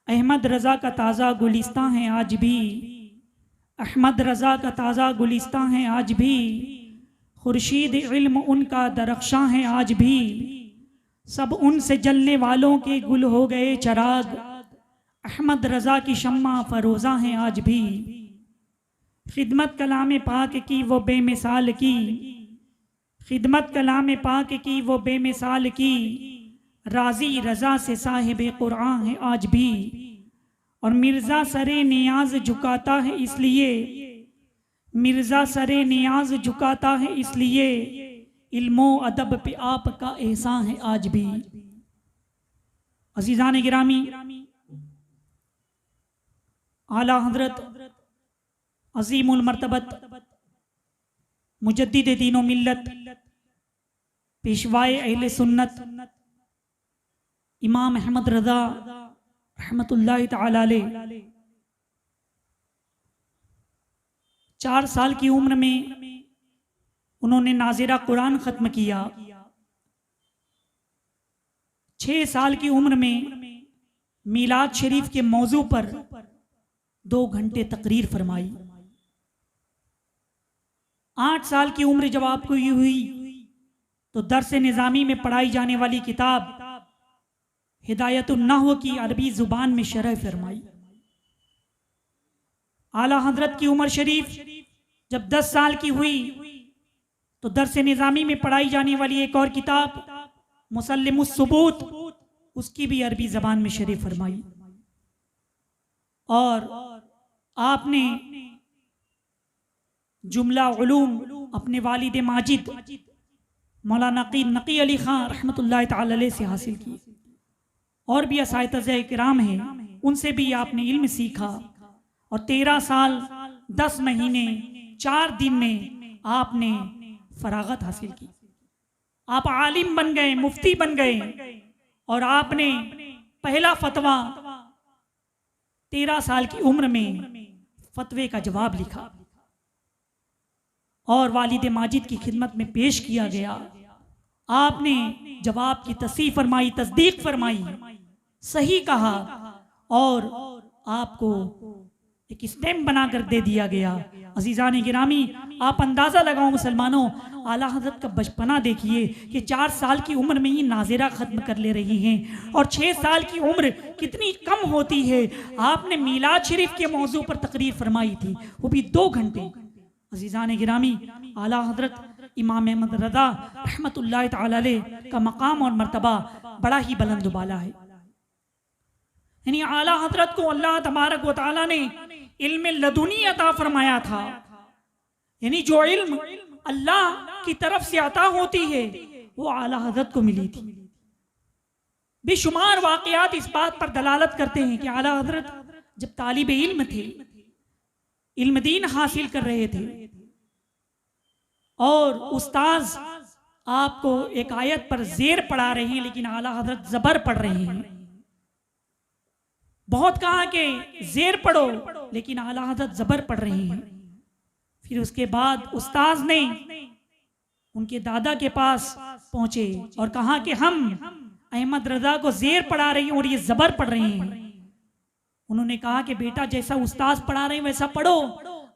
अहमद रज़ा का ताज़ा गुलिस्तां है आज भी, अहमद रज़ा का ताज़ा गुलिस्तां है आज भी, खुर्शीद इल्म उनका दरख्शां है आज भी, सब उनसे जलने वालों के गुल हो गए चराग, अहमद रज़ा की शम्मा फरोज़ा हैं आज भी। खिदमत कलाम पाक की वो बेमिसाल की, खिदमत कलाम पाक की वो बेमिसाल की, राज़ी रज़ा से साहिब कुरान है आज भी। और मिर्ज़ा सरे नियाज झुकाता है इसलिए, मिर्ज़ा सरे नियाज झुकाता है इसलिए, इल्मो अदब पे आपका एहसान है आज भी। अज़ीज़ान गिरामी, आला हज़रत अज़ीमुल मर्तबत मुजद्दिद दीनो मिल्लत पेशवाए अहले सुन्नत इमाम अहमद रज़ा रहमतुल्लाहि तआला अलैह 4 साल की उम्र में उन्होंने नाज़िरा कुरान ख़त्म किया। 6 साल की उम्र में मीलाद शरीफ के मौजू पर 2 घंटे तकरीर फरमाई। 8 साल की उम्र जब आपको ये हुई तो दर्स निज़ामी में पढ़ाई जाने वाली किताब हिदायतुन नहव की अरबी जुबान में शरह फरमाई। आला हजरत की उम्र शरीफ जब 10 साल की हुई तो दर्स निज़ामी में पढ़ाई जाने वाली एक और किताब मुसल्लिमुस सुबूत, उसकी भी अरबी जबान में शरह फरमाई। और आपने जुमला उलूम अपने वालिद माजिद मौलाना नकी अली खां रहमतुल्लाहि तआला अलैह से हासिल की। और भी असातिज़े किराम हैं, उनसे भी आपने इल्म सीखा। और 13 साल 10 महीने 4 दिन में आपने फरागत हासिल की। आप आलिम बन गए, मुफ्ती बन गए। और आपने पहला फतवा 13 साल की उम्र में फतवे का जवाब लिखा और वालिद माजिद की खिदमत में पेश किया गया। आपने जवाब की तस्दीक फरमाई, तस्दीक फरमाई, सही कहा और आपको एक स्टैम्प बनाकर दे दिया गया। अजीज़ान गिरामी, आप अंदाज़ा लगाओ मुसलमानों, आला हज़रत का बचपना देखिए कि 4 साल की उम्र में ही नाज़िरा ख़त्म कर ले रही हैं और 6 साल की उम्र कितनी कम होती है। आपने मीलाद शरीफ के मौजू पर तकरीर फरमाई थी, वो भी 2 घंटे। अजीज़ान गिरामी, आला हज़रत इमाम अहमद रज़ा रहमतुल्लाहि तआला अलैह का मकाम और मर्तबा बड़ा ही बुलंद बाला है। यानी आला हज़रत को अल्लाह तबारक व तआला ने इल्म लदुनी अता फरमाया था। यानी जो इल्म अल्लाह की तरफ से अता होती है वो आला हज़रत को मिली थी। बेशुमार वाक़यात इस बात पर दलालत करते हैं कि आला हज़रत जब तालिब इल्म थे, इल्म दीन हासिल कर रहे थे और उस्ताज आपको एक आयत पर ज़ेर पढ़ा रहे हैं, लेकिन आला हज़रत ज़बर पढ़ रहे हैं। बहुत कहा कि ज़ेर पढ़ो, लेकिन आला हज़रत ज़बर पढ़ रहे हैं। फिर उसके बाद उस्ताज ने उनके दादा के पास पहुंचे और कहा कि हम अहमद रज़ा को ज़ेर पढ़ा रही हैं और ये ज़बर पढ़ रहे हैं। उन्होंने कहा कि बेटा जैसा उस्ताद पढ़ा रहे हैं वैसा पढ़ो।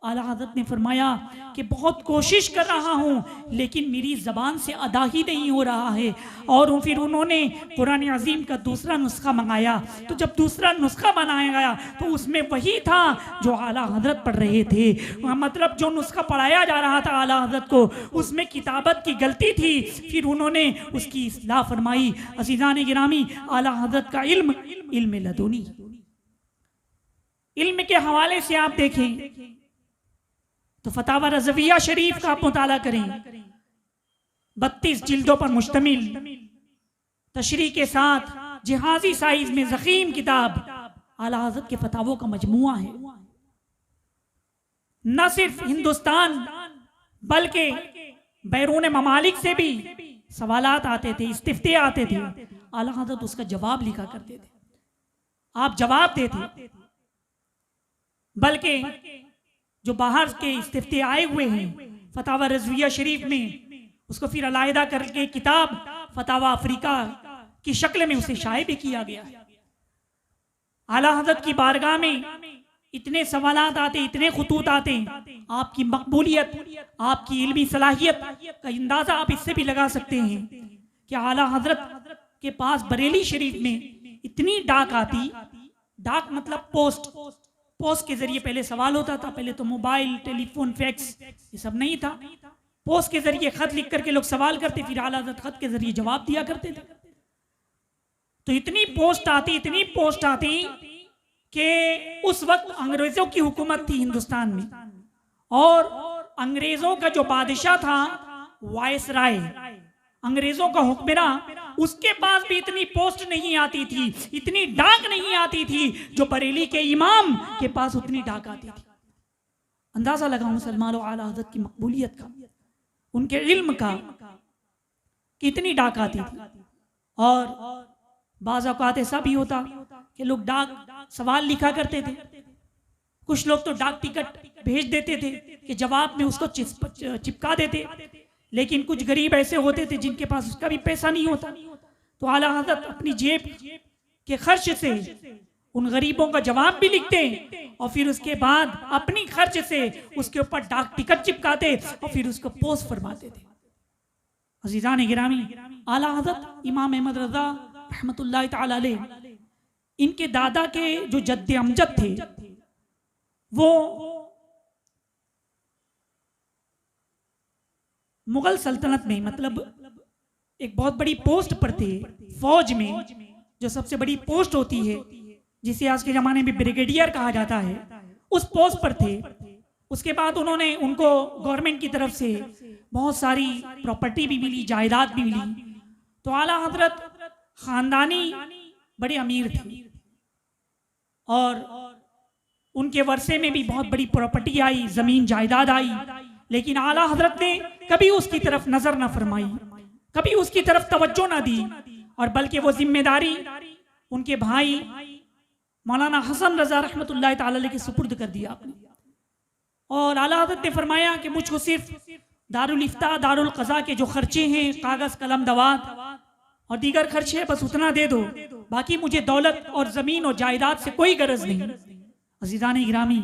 आला हज़रत ने फरमाया कि बहुत कोशिश कर रहा हूँ लेकिन मेरी ज़बान से अदा ही नहीं हो रहा है। और फिर उन्होंने कुरान अज़ीम का दूसरा नुस्खा मंगाया। तो जब दूसरा नुस्खा बनाया गया तो उसमें वही था जो आला हज़रत पढ़ रहे थे। मतलब जो नुस्खा पढ़ाया जा रहा था आला हज़रत को, उसमें किताबत की गलती थी। फिर उन्होंने उसकी इस्लाह फरमाई। अज़ीज़ान गिरामी, आला हज़रत का इल्म इल्म लदुनी, इल्म के हवाले से आप देखें तो फतावा रज़विया शरीफ का आप मुताला करें। 32 जिल्दों पर मुश्तमिल तशरीह के साथ जिहाजी साइज में ज़ख़ीम किताब आला हज़रत के फतावों का मजमुआ है। न सिर्फ हिंदुस्तान बल्कि बैरून ममालिक से भी सवालात आते थे, इस्तिफ्ते आते थे। आला हज़रत उसका जवाब लिखा करते थे, आप जवाब देते। बल्कि जो बाहर के इस्तिफ्ते आए हुए हैं फतावा रज़विया शरीफ में, उसको फिर अलहदा करके किताब फतावा अफ्रीका की शक्ल में उसे शाये भी किया गया। आला हजरत की बारगाह में इतने सवालात आते, इतने खुतूत आते, आपकी मकबूलियत, आपकी इल्मी सलाहियत का अंदाजा आप इससे भी लगा सकते हैं कि आला हजरत के पास बरेली शरीफ में इतनी डाक आती। डाक मतलब पोस्ट, पोस्ट के जरिए पहले सवाल होता था। पहले तो मोबाइल, टेलीफोन, फैक्स ये सब नहीं था। पोस्ट के जरिए खत लिख करके लोग सवाल करते, फिर आला हजरत खत के जरिए जवाब दिया करते थे। तो इतनी पोस्ट आती, इतनी पोस्ट आती कि उस वक्त अंग्रेजों की हुकूमत थी हिंदुस्तान में, और अंग्रेजों का जो बादशाह था वायसराय, अंग्रेजों का हुक्मरान, उसके पास भी इतनी पोस्ट नहीं आती थी, इतनी डाक नहीं आती थी जो बरेली के इमाम के पास उतनी डाक आती थी। अंदाजा लगाओ मुसलमानों आला हज़रत की मकबूलियत का, उनके इल्म का, कितनी डाक आती थी। और बाज़ औक़ात ऐसा भी होता कि लोग डाक सवाल लिखा करते थे, कुछ लोग तो डाक टिकट भेज देते थे कि जवाब में उसको चिपका देते, लेकिन कुछ गरीब ऐसे होते थे जिनके पास उसका भी पैसा नहीं होता, तो आला हज़रत अपनी जेब के खर्च से उन गरीबों का जवाब भी लिखते और फिर उसके बाद अपनी खर्च से उसके ऊपर डाक टिकट चिपकाते और फिर उसको पोस्ट फरमाते थे। अज़ीज़ान गिरामी, आला हज़रत इमाम अहमद रज़ा रहमतुल्लाह तआला अलैह, इनके दादा के जो जद्दे अमजद थे वो मुगल सल्तनत में, मतलब एक बहुत बड़ी पोस्ट पर थे फौज में, जो सबसे बड़ी पोस्ट होती है जिसे आज के जमाने में ब्रिगेडियर कहा जाता है, उस पोस्ट पर थे। उसके बाद उन्होंने, उनको गवर्नमेंट की तरफ से बहुत सारी प्रॉपर्टी भी मिली, जायदाद भी मिली। तो आला हजरत खानदानी बड़े अमीर थे और उनके वर्षे में भी बहुत बड़ी प्रॉपर्टी आई, जमीन जायदाद आई, लेकिन आला हजरत ने कभी उसकी तरफ नजर ना फरमाई, कभी उसकी तरफ तवज्जो ना दी, और बल्कि वो जिम्मेदारी उनके भाई मौलाना हसन रजा रहमतुल्लाह तआला अलैह के सुपुर्द कर दिया आपने। और आला हजरत ने फरमाया कि मुझको सिर्फ दारुल इफ्ता, दारुल क़ज़ा के जो खर्चे हैं, कागज कलम दवात और दीगर खर्चे, बस उतना दे दो, बाकी मुझे दौलत और जमीन और जायदाद से कोई गरज नहीं। अज़ीज़ान गिरामी,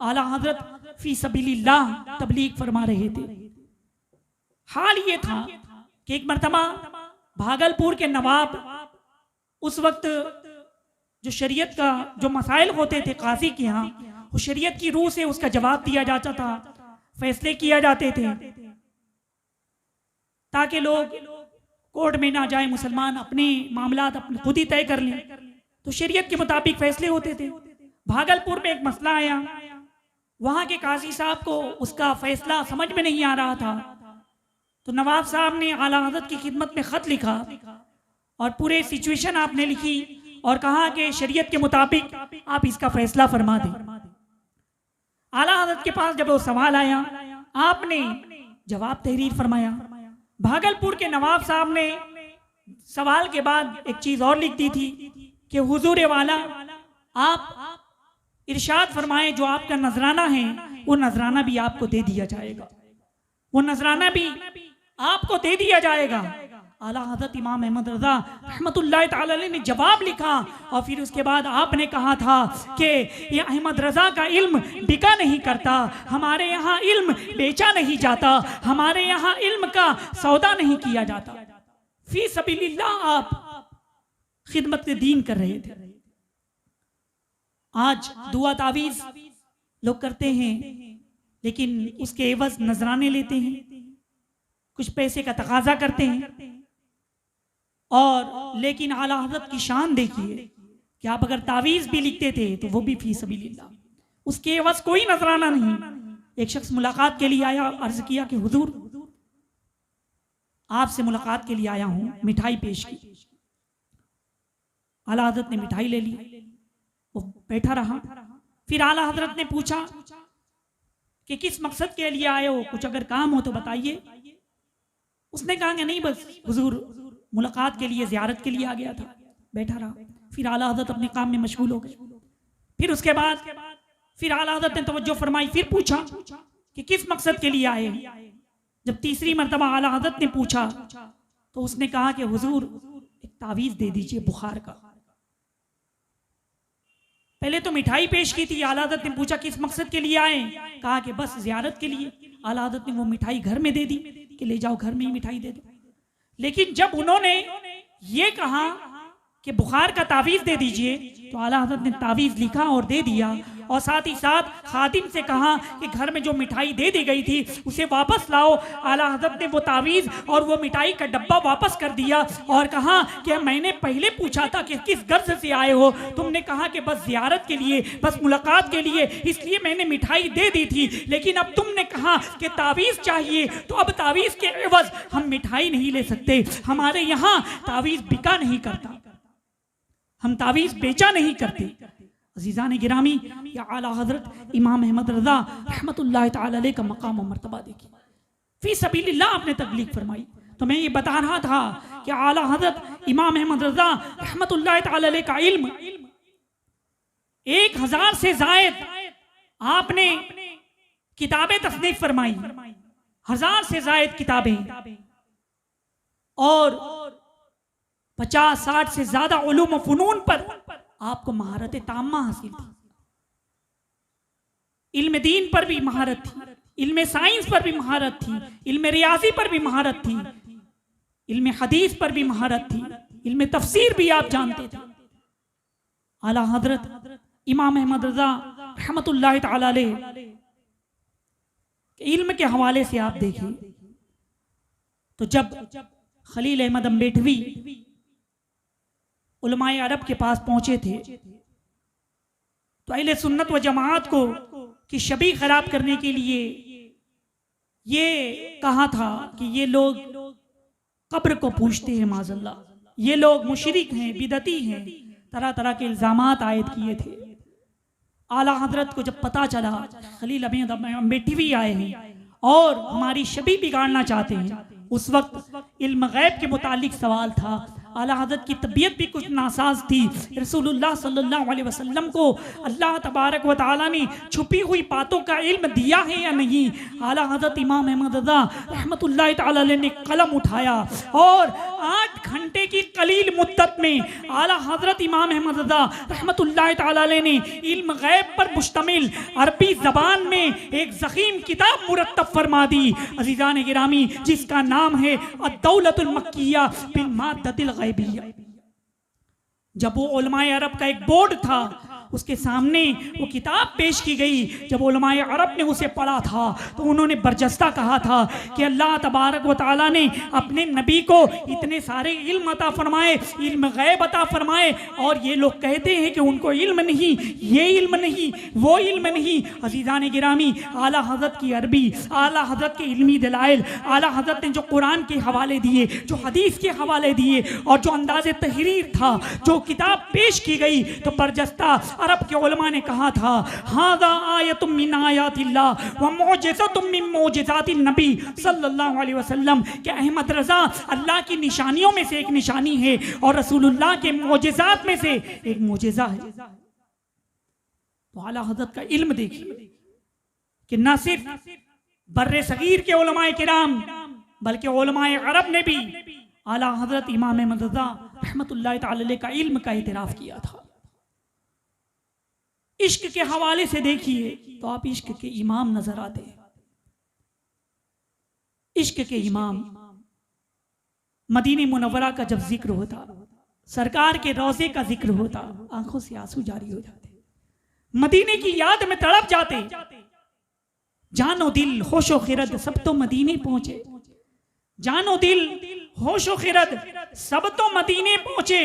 आला हजरत फी सबीलिल्लाह तबलीग फरमा रहे थे। हाल ये था कि एक मर्तबा भागलपुर के नवाब, उस वक्त जो शरीयत का जो मसाइल होते थे काजी के यहाँ, वो शरीयत की रूह से उसका जवाब दिया जाता था, फैसले किया जाते थे ताकि लोग कोर्ट में ना जाए, मुसलमान अपने मामलात अपने खुद ही तय कर लें। तो शरीयत के मुताबिक फैसले होते थे। भागलपुर में एक मसला आया, वहां के काजी साहब को उसका फैसला समझ में नहीं आ रहा था, तो नवाब साहब ने आला हज़रत की खिदमत में खत लिखा और पूरे सिचुएशन आपने लिखी और कहा कि शरीयत के मुताबिक आप इसका फैसला फरमा दें। आला हज़रत के पास जब वो सवाल आया, आपने जवाब तहरीर फरमाया। भागलपुर के नवाब साहब ने सवाल के बाद एक चीज और लिख दी थी कि हुजूर वाला, आप इरशाद फरमाएं जो आपका नजराना है वो नजराना भी आपको दे दिया जाएगा, वो नजराना भी आपको दे दिया जाएगा। आला हज़रत इमाम अहमद रज़ा रहमतुल्लाह तआला अलैह ने जवाब लिखा और फिर उसके बाद आपने कहा था कि ये अहमद रज़ा का इल्म बिका नहीं करता, हमारे यहाँ इल्म बेचा नहीं जाता, हमारे यहाँ इल्म का सौदा नहीं किया जाता। फी सबीलिल्लाह आप खिदमत दीन कर रहे थे। आज दुआ तावीज़ लोग करते हैं, लेकिन उसके एवज नजराने लेते हैं, कुछ पैसे का तकाजा करते हैं। और लेकिन आला हज़रत की शान देखिए कि आप अगर तावीज़ भी लिखते थे तो वो भी फी सबीलिल्लाह, उसके एवज कोई नजराना नहीं। एक शख्स मुलाकात के लिए आया, अर्ज किया कि हुजूर आपसे मुलाकात के लिए आया हूं, मिठाई पेश की। आला हज़रत ने मिठाई ले ली, वो बैठा रहा। फिर आला हज़रत ने पूछा कि किस मकसद के लिए आए हो, कुछ अगर काम हो तो बताइए। उसने कहा कि नहीं, बस हुजूर मुलाकात के लिए, ज़ियारत के लिए आ गया था। बैठा रहा। फिर आला हज़रत अपने काम में मशगूल हो गए। फिर उसके बाद फिर आला हज़रत ने तवज्जो फरमाई, फिर पूछा कि किस मकसद के लिए आए। जब तीसरी मरतबा आला हज़रत ने पूछा तो उसने कहा कि हुजूर एक तावीज़ दे दीजिए बुखार का। पहले तो मिठाई पेश की थी। आला हज़रत ने पूछा किस मकसद के लिए आए, कहा कि बस ज़ियारत के लिए। आला हज़रत ने वो मिठाई घर में दे दी कि ले जाओ घर में ही मिठाई दे दो। लेकिन जब उन्होंने ये कहा कि बुखार का तावीज़ दे दीजिए, तो आला हज़रत ने तावीज़ लिखा और दे दिया, और साथ ही साथ खादिम से कहा कि घर में जो मिठाई दे दी गई थी उसे वापस लाओ। आला हज़रत ने वो तावीज़ और वो मिठाई का डब्बा वापस कर दिया और कहा कि मैंने पहले पूछा था कि किस गर्ज से आए हो, तुमने कहा कि बस ज़ियारत के लिए, बस मुलाकात के लिए, इसलिए मैंने मिठाई दे दी थी। लेकिन अब तुमने कहा कि तावीज़ चाहिए, तो अब तावीज़ के एवज़ हम मिठाई नहीं ले सकते। हमारे यहाँ तावीज़ बिका नहीं करता, हम तावीज़ बेचा नहीं करते। अज़ीज़ान गिरामी, या आला हज़रत इमाम अहमद रज़ा रहमतुल्लाह तआला अलैह का मकाम और मर्तबा देखिए। फ़ी सबीलिल्लाह आपने तबलीग फरमाई। तो मैं ये बता रहा था कि आला हज़रत इमाम अहमद रज़ा रहमतुल्लाह तआला अलैह का इल्म 1000 से ज़ायद आपने किताबें तस्नीफ़ फरमाई, 1000 से ज़ायद किताबें, और 50-60 से ज्यादा उलूम व फ़ुनून पर आपको महारत ताम्मा हासिल थी। इल्म दीन पर भी महारत थी, इल्म साइंस पर भी महारत थी, इल्म रियाजी पर भी महारत थी, इल्म हदीस पर भी महारत थी, इल्म तफसीर भी आप जानते थे। आला हजरत इमाम अहमद रज़ा रहमतुल्लाह तआला अलैह इल्म के हवाले से आप देखें तो जब खलील अहमद अम्बेडवी उलमाए अरब के पास पहुंचे थे तो अहले सुन्नत व जमात को कि शबी खराब करने के लिए ये कहा था कि ये लोग कब्र को पूछते हैं, माज़अल्लाह, ये लोग मुशरिक हैं, बिदती हैं, तरह तरह के इल्जामात आयद किए थे। आला हजरत को जब पता चला खलील अहमद अम्बेडवी आए हैं और हमारी शबी बिगाड़ना चाहते हैं, उस वक्त इल्म गैब के मुतालिक सवाल था। आला हज़रत की तबीयत भी कुछ नासाज थी। रसूलुल्लाह सल्लल्लाहु अलैहि वसल्लम को अल्लाह तबारक व तआला ने छुपी हुई बातों का इल्म दिया है या नहीं। आला हज़रत इमाम अहमद रज़ा रहमतुल्लाह तआला अलैह ने कलम उठाया और 8 घंटे की कलील मुद्दत में आला हज़रत इमाम अहमद रज़ा रहमतुल्लाह तआला अलैह ने इल्म गैब पर मुश्तमिल अरबी ज़बान में एक ज़ख़ीम किताब मुरत्तब फरमा दी। अज़ीज़ान गिरामी, जिसका नाम है अद-दौलतुल मक्किया बिल माद्दतिल गैबिय्या। जब वो उलमाए अरब का एक बोर्ड था, उसके सामने वो किताब पेश की गई, जब उलमाए अरब ने उसे पढ़ा था तो उन्होंने बरजस्ता कहा था कि अल्लाह तबारक व तआला ने अपने नबी को इतने सारे इल्म अता फरमाए, इल्म गैब अता फरमाए, और ये लोग कहते हैं कि उनको इल्म नहीं, ये इल्म नहीं, वो इल्म नहीं। अज़ीज़ान गिरामी, आला हज़रत की अरबी, आला हज़रत के इल्मी दलाइल, आला हज़रत ने जो कुरान के हवाले दिए, जो हदीस के हवाले दिए, और जो अंदाज़े तहरीर था, जो किताब पेश की गई, तो बरजस्ता अरब के उलमा ने कहा था, हाज़ा आयतुम मिन आयातिल्लाह व मुअजिज़तुम मिन मुअजिज़ातिन नबी सल्लल्लाहु अलैहि वसल्लम, कि अहमद रज़ा अल्लाह की निशानियों में से एक निशानी है और रसूलुल्लाह के मुअजिज़ात में से एक मुअजिज़ा है। तो आला हज़रत का इल्म देखिए कि न सिर्फ बर्रे सगीर के उलमाए किराम बल्कि उलमाए अरब ने भी आला हज़रत इमाम अहमद रज़ा रहमतुल्लाह तआला अलैह का इल्म का इतराफ़ किया था। इश्क के हवाले से देखिए तो आप इश्क के इमाम नजर आते हैं। इश्क के इमाम, मदीने मुनव्वरा का जब जिक्र होता, सरकार के रोजे का जिक्र होता, आंखों से आंसू जारी हो जाते, मदीने की याद में तड़प जाते। जानो दिल होशो खिरद सब तो मदीने पहुंचे, जानो दिल होशो खिरद सब तो मदीने पहुंचे,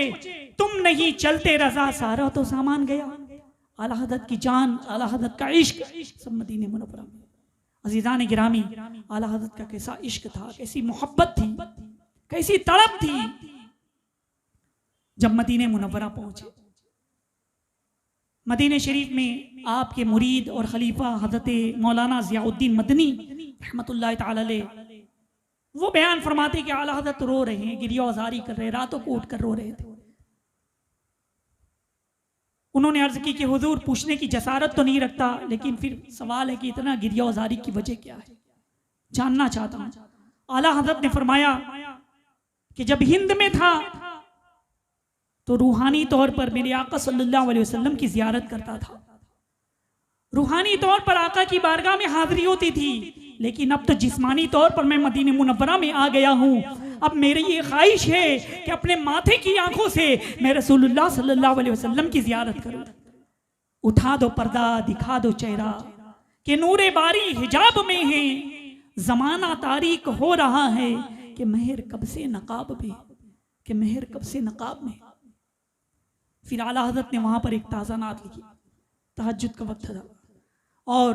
तुम नहीं चलते रजा सारा तो सामान गया। आला हज़रत की जान, आला हज़रत का इश्क सब मदीने मुनव्वरा में। अज़ीज़ान गिरामी, आला हज़रत का कैसा इश्क था, कैसी मोहब्बत थी, कैसी तड़प थी। जब मदीने मुनव्वरा पहुंचे, मदीने शरीफ में आपके मुरीद और खलीफा हज़रत मौलाना ज़ियाउद्दीन मदनी रहमतुल्लाह तआला अलैह वो बयान फरमाते कि आला हज़रत रो रहे हैं, गिरियाज़ारी कर रहे, रातों को उठ कर रो रहे थे। उन्होंने अर्ज की कि हुजूर पूछने की जसारत तो नहीं रखता, लेकिन फिर सवाल है कि इतना गिरियाज़ारी की वजह क्या है, जानना चाहता हूं। आला हज़रत ने फरमाया कि जब हिंद में था तो रूहानी तौर पर मेरे आका सल्लल्लाहु अलैहि वसल्लम की ज़ियारत करता था। रूहानी तौर पर आका की बारगाह में हाजिरी होती थी, लेकिन अब तो जिस्मानी तौर पर मैं मदीने मुनव्वरा में आ गया हूँ। अब मेरी ये ख्वाहिश है कि अपने माथे की आंखों से मैं रसूलुल्लाह सल्लल्लाहु अलैहि वसल्लम की ज़ियारत करूँ। उठा दो पर्दा, दिखा दो चेहरा कि नूरे बारी हिजाब में है, जमाना तारीक हो रहा है कि महर कब से नकाब में, कि महर कब से नकाब में। फिर आला हज़रत ने वहां पर एक ताज़ा नात लिखी, तहज्जुद का वक्त था, और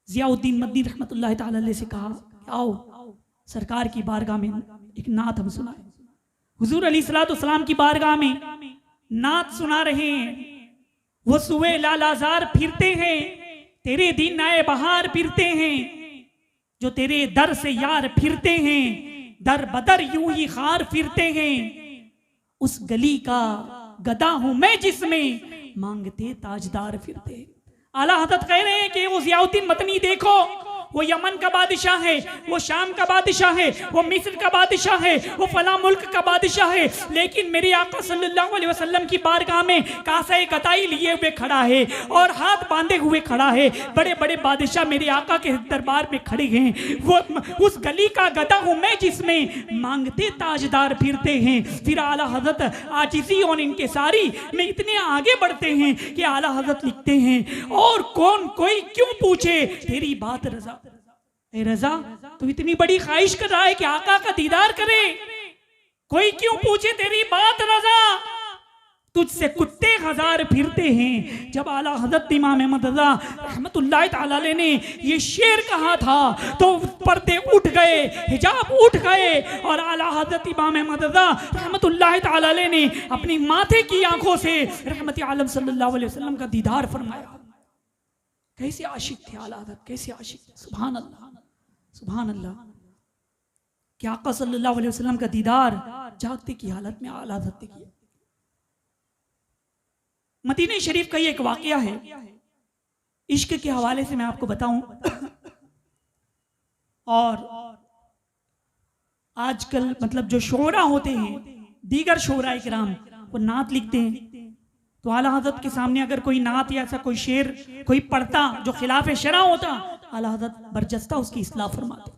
ज़ियाउद्दीन मदनी रहमतुल्लाह ताला अलैह से कहा आओ सरकार की बारगाह में एक नात हम सुनाए। हुजूर अलैहिस्सलाम की बारगाह में नात सुना रहे हैं। वो सुए लालाजार फिरते हैं, तेरे दिन आए बहार फिरते हैं, जो तेरे दर से यार फिरते हैं, दर बदर यूं ही खार फिरते हैं। उस गली का गदा हूं मैं जिसमें मांगते ताजदार फिरते। आला हज़रत कह रहे हैं कि वो ज़ियाउद्दीन मदनी देखो, वो यमन का बादशाह है, वो शाम का बादशाह है, वो मिस्र का बादशाह है, वो फला मुल्क का बादशाह है, लेकिन मेरे आका सल्लल्लाहु अलैहि वसल्लम की बारगाह में कासे कताई लिए हुए खड़ा है और हाथ बांधे हुए खड़ा है। बड़े बड़े बादशाह मेरे आका के दरबार में खड़े हैं। वो उस गली का गदा हूँ मैं जिसमें मांगते ताजदार फिरते हैं। फिर आला हज़रत आजिज़ी और इनके सारी में इतने आगे बढ़ते हैं कि आला हज़रत लिखते हैं और कौन कोई क्यों पूछे तेरी बात रज़ा। ए रज़ा, तू इतनी बड़ी ख्वाहिश कर रहा है कि आका का दीदार करे, कोई क्यों पूछे तेरी बात रज़ा। तुझसे कुत्ते हजार फिरते हैं। जब आला हज़रत इमाम अहमद रज़ा रहमतुल्लाह ताला अलैह ने ये शेर कहा था तो पर्दे उठ गए, हिजाब उठ गए, और आला हज़रत इमाम अहमद रज़ा रहमतुल्लाह ताला अलैह ने अपनी माथे की आंखों से रहमत आलम सल्लल्लाहु अलैहि वसल्लम का दीदार फरमाया। कैसे आशिक थे आला हज़रत, कैसे आशिक थे। सुभान अल्लाह, सुभान अल्लाह। कि आका सल्लल्लाहु अलैहि वसल्लम का दीदार जागते की हालत में आला हज़रत ने किया। मदीने शरीफ का ये एक वाकया है, इश्क के हवाले से मैं आपको बताऊं। और आजकल मतलब जो शोरा होते हैं, दीगर शोरा इकराम, वो नात लिखते हैं, तो आला हज़रत के सामने अगर कोई नात या ऐसा कोई शेर कोई पढ़ता जो खिलाफ शरा होता, आला हज़रत बरजस्ता उसकी इस्लाह फरमाते।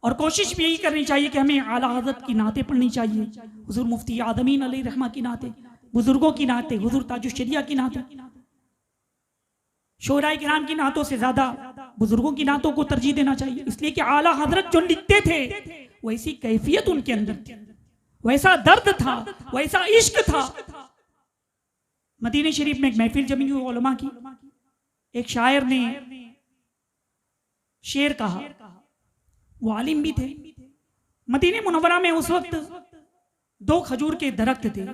और कोशिश भी यही करनी चाहिए कि हमें आला हज़रत की नातें पढ़नी चाहिए, हुज़ूर मुफ्ती आदमीन अलैहि रहमा की नातें, बुजुर्गों की नातें, हुज़ूर ताजुश शरिया की नातें। शोरा किराम की नातों से ज्यादा बुजुर्गों की नातों को तरजीह देना चाहिए, इसलिए कि आला हज़रत जो लिखते थे वैसी कैफियत उनके अंदर थी, वैसा दर्द था, वैसा इश्क था। मदीने शरीफ में एक महफिल जमी हुई उलमा की, एक शायर ने शेर कहा, वो आलिम भी थे। मदीने मुनव्वरा में उस वक्त 2 खजूर के दरख्त थे,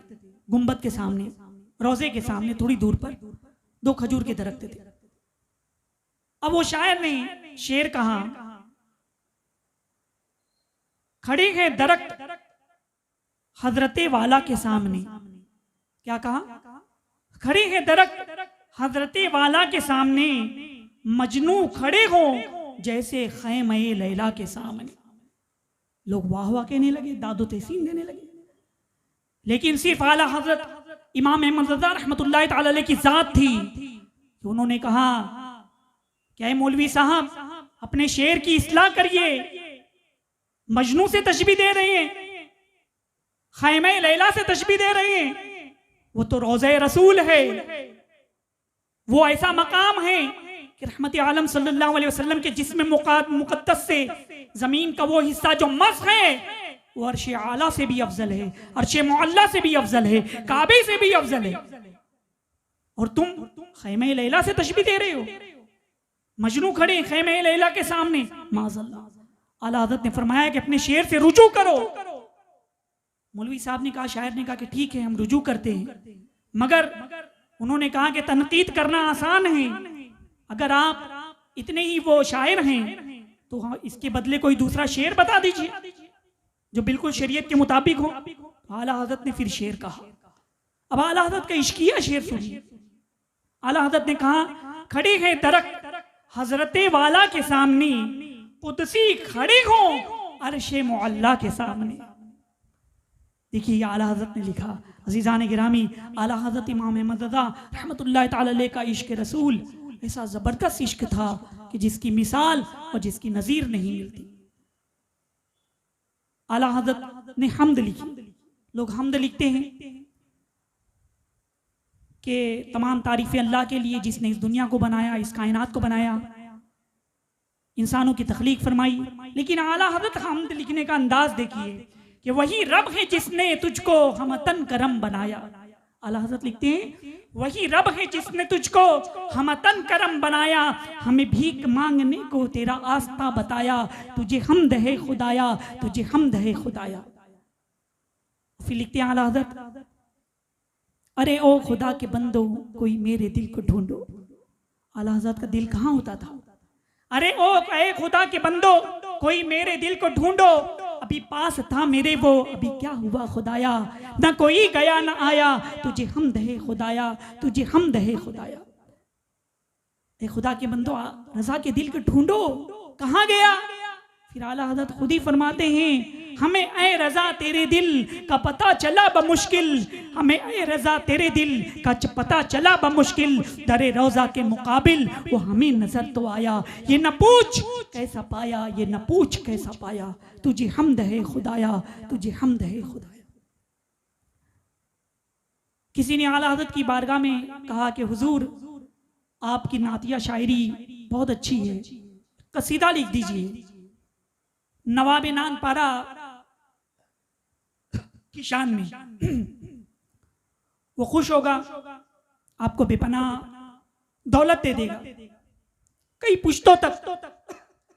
गुंबद के सामने, रोजे के सामने थोड़ी दूर पर 2 खजूर के दरख्त थे। अब वो शायर ने शेर कहा, खड़े हैं दरख्त हजरते वाला के सामने। क्या कहा? खड़े हैं दरख्त हजरते वाला के सामने, मजनू खड़े हो जैसे खैमे लैला के सामने। लोग वाह वाह कहने लगे, दादो तहसीन देने लगे, लेकिन सिर्फ आला हज़रत इमाम अहमद रज़ा रहमतुल्लाह ताला अलैह की जात थी कि उन्होंने कहा, क्या मौलवी साहब अपने शेर की इस्लाह करिए, मजनू से तशबीह दे रहे हैं, खैमे लैला से तशबीह दे रहे हैं, वो तो रोज़े रसूल है, वो ऐसा मकाम है कि रहमत आलम सल्लल्लाहु अलैहि वसल्लम के जिस्म मुक़द्दस से जमीन का वो हिस्सा जो मस है वो अर्श आला से भी अफजल है, अर्श मुअल्ला से भी अफजल है, काबे से भी अफजल है, और तुम खैमे लैला से तशबीह दे रहे हो। मजनू खड़े खैमे लैला के सामने, माज़अल्लाह। आला हज़रत ने फरमाया कि अपने शेर से रुजू करो। मौलवी साहब ने कहा, शायर ने कहा कि ठीक है हम रुजू करते हैं, मगर उन्होंने कहा कि तनकीद करना आसान है, अगर आप इतने ही वो शायर हैं तो हाँ इसके बदले कोई दूसरा शेर बता दीजिए जो बिल्कुल शरीयत के मुताबिक हो। आला हज़रत ने फिर शेर कहा। अब आला हज़रत का इश्किया शेर सुनिए। आला हज़रत ने कहा, खड़े हैं दरख्त हजरते वाला के सामने, कुदसी खड़े हो अर्शे मुअल्ला के सामने। देखिए आला हज़रत ने लिखा, अज़ीज़ान गिरामी, आला हज़रत इमाम अहमद रज़ा रहमतुल्लाह ताला अलैह का इश्क रसूल ऐसा ज़बरदस्त इश्क था कि जिसकी मिसाल और जिसकी नज़ीर नहीं मिलती। आला हज़रत ने हम्द लिखी। लोग हम्द लिखते हैं कि तमाम तारीफ़ें अल्लाह के लिए जिसने इस दुनिया को बनाया, इस कायनात को बनाया, इंसानों की तख्लीक फरमाई। लेकिन आला हज़रत हम्द लिखने का अंदाज देखिए कि वही रब है जिसने तुझको हमतन करम बनाया। आला हज़रत लिखते हैं वही रब है जिसने तुझको हमतन करम बनाया, हमें भीख मांगने को तेरा आस्था बताया, तुझे हम्द है खुदाया, तुझे हम्द है खुदाया। फिर लिखते हैं आला हज़रत, अरे ओ खुदा के बंदो कोई मेरे दिल को ढूंढो। आला हज़रत का दिल कहाँ होता था? अरे ओ ए खुदा के बंदो कोई मेरे दिल को ढूंढो, अभी पास था मेरे वो, अभी क्या हुआ खुदाया, ना कोई गया ना आया, तुझे हम्द है खुदाया, तुझे हम्द है खुदाया। ए खुदा के बंदो रजा के दिल को ढूंढो, कहाँ गया? फिर आला हज़रत खुद ही फरमाते हैं, हमें ए रजा तेरे दिल का पता चला बमुश्किल, हमें ए रजा तेरे दिल का पता चला बमुश्किल, दरे रोजा के मुकाबिल वो हमें नजर तो आया, ये न पूछ कैसा पाया, ये न पूछ कैसा पाया, तुझे हम्द है खुदाया, तुझे हम्द है खुदाया। किसी ने आला हज़रत की बारगाह में कहा कि हुजूर आपकी नातिया शायरी बहुत अच्छी है, कसीदा लिख दीजिए। नवाब नान पारा की शान में वो खुश होगा, आपको बेपनाह दौलत दे देगा, कई पुश्तों तक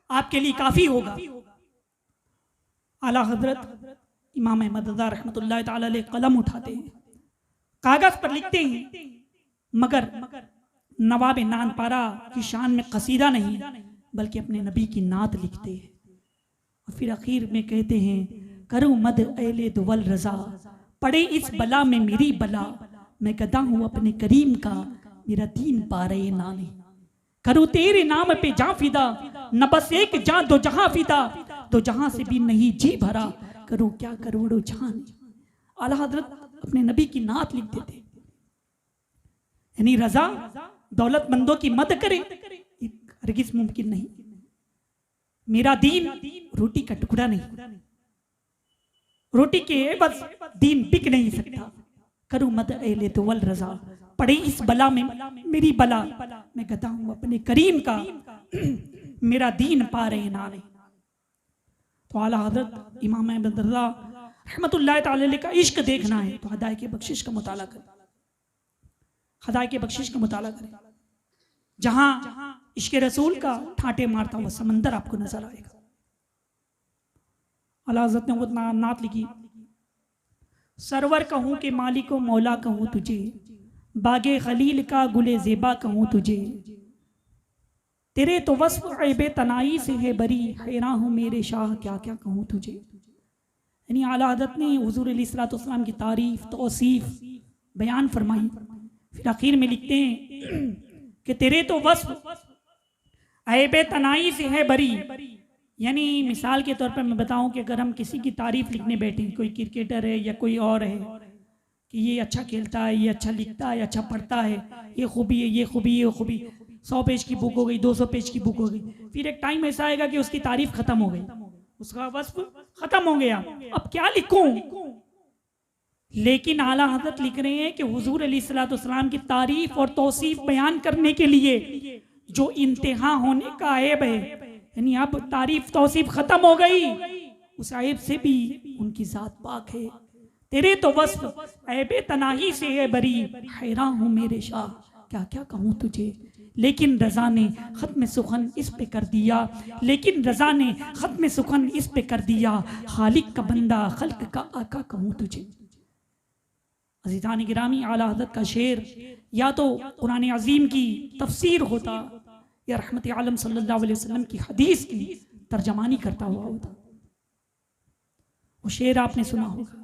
आपके लिए काफी होगा। आला हज़रत इमाम अहमद रज़ा रहमतुल्लाह ताला अलैह कलम उठाते हैं, कागज पर लिखते हैं, मगर नवाब नान पारा की शान में कसीदा नहीं बल्कि अपने नबी की नात लिखते हैं। और फिर आखिर में कहते हैं, करूं मद एले दुवल रजा, पड़े इस बला में मेरी बला, मैं गदा हूं अपने करीम का, मेरा दीन पारे नाने, करूं तेरे नाम पे जा फिदा, न बस एक जा दो जहां फिदा, दो जहां से भी नहीं जी भरा, करूं क्या करोड़ों जान। आला हज़रत अपने नबी की नात लिख देते, यानी रजा दौलतमंदों की मदद करे हरगिज़ मुमकिन नहीं। मेरा दीन रोटी का टुकड़ा नहीं, रोटी के बस दीन बिक नहीं सकता। करूं मद एले तो वल रजा, पड़े इस बला में मेरी बला, मैं गदा हूं अपने करीम का, मेरा दीन पा रहे नाने। तो आला हज़रत इमाम अहमद रज़ा रहमतुल्लाह ताला अलैह का इश्क देखना है तो हदायत के बख्शिश का मुताला करें, हदायत के बख्शिश का मुताला करें। जहां इश्क रसूल का ठाटे मारता हुआ समंदर आपको नजर आएगा। आला हज़रत ने वो नात लिखी, सरवर कहूं के मालिको मौला कहूं तुझे, बागे खलील का गुले ज़ेबा कहूं तुझे, तेरे तो वस्फ़ ऐबे तनाई से है बरी, हैरान हूं मेरे शाह क्या क्या कहूं तुझे। यानी आला हज़रत ने हुज़ूर अलैहिस्सलाम की तारीफ तौसीफ बयान फरमाई। फिर आखिर में लिखते हैं कि तेरे तो वस्फ़ ऐबे तनाई से है बरी, यानी मिसाल के तौर पर मैं बताऊं कि अगर हम किसी की तारीफ लिखने बैठे, कोई क्रिकेटर है या कोई और है कि ये अच्छा खेलता है, ये अच्छा लिखता है, अच्छा पढ़ता है, ये खूबी है, ये खूबी, ये खूबी, 100 पेज की बुक हो गई, 200 पेज की बुक हो गई, फिर एक टाइम ऐसा आएगा कि उसकी तारीफ खत्म हो गई, उसका वस्फ खत्म हो गया, अब क्या लिखूं। लेकिन आला हज़रत लिख रहे हैं कि हुजूर अलैहिस्सलाम की तारीफ और तौसीफ बयान करने के लिए जो इंतहा होने का ऐब है, यानी अब तारीफ तौसीफ खत्म हो गई, उस ऐब से भी उनकी जात पाक है। तेरे तो वस्फ ऐबे तनाही से है बरी, हैरान हूं मेरे शाह क्या क्या कहूं तुझे। लेकिन रजा ने खत्म सुखन इस पे कर दिया, लेकिन रजा ने खत्म सुखन इस पे कर दिया, खालिक का बंदा खल्क का आका कहूं तुझे। अज़ीज़ान गिरामी, आला हज़रत का शेर या तो कुरान अज़ीम की तफसीर होता या रहमत आलम सल्लल्लाहु अलैहि वसल्लम की हदीस की तर्जमानी करता हुआ होता। वो शेर आपने सुना होगा,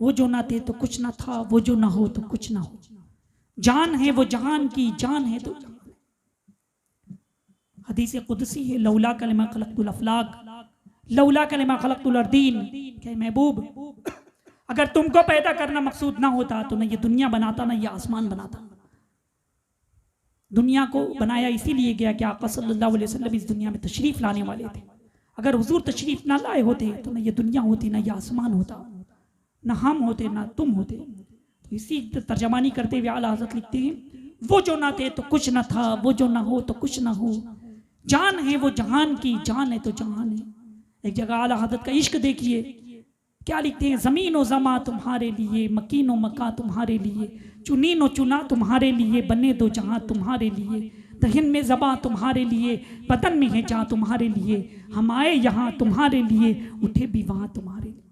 वो जो ना थे तो कुछ ना था, वो जो ना हो तो कुछ ना हो, जान है वो जहान की, जान है तो हदीस कुदसी है, लौला कलिमा खलक़तुल अफ़लाक लौला कलिमा खलक़तुल अर्दीन, के महबूब अगर तुमको पैदा करना मकसूद ना होता तो न ये दुनिया बनाता, ना ये आसमान बनाता। दुनिया को बनाया इसीलिए गया कि आका सल्लल्लाहु अलैहि वसल्लम इस दुनिया में तशरीफ लाने वाले थे। अगर हुजूर तशरीफ ना लाए होते तो न ये दुनिया होती, ना ये आसमान होता, ना हम होते, ना तुम होते। तो इसी तर्जमानी करते हुए आला हज़रत लिखते हैं, वो जो ना थे तो कुछ ना था, वो जो ना हो तो कुछ ना हो, जान है वो जहान की, जान है तो जहान है। एक जगह आला हज़रत का इश्क देखिए, क्या लिखते हैं, ज़मीन व ज़मा तुम्हारे लिए, मकीन व मका तुम्हारे लिए, चुनीन व चुना तुम्हारे लिए, बने दो जहां तुम्हारे लिए, दहन में ज़बा तुम्हारे लिए, बदन में है जहाँ तुम्हारे लिए, हम आए यहाँ तुम्हारे लिए, उठे भी वहाँ तुम्हारे लिए।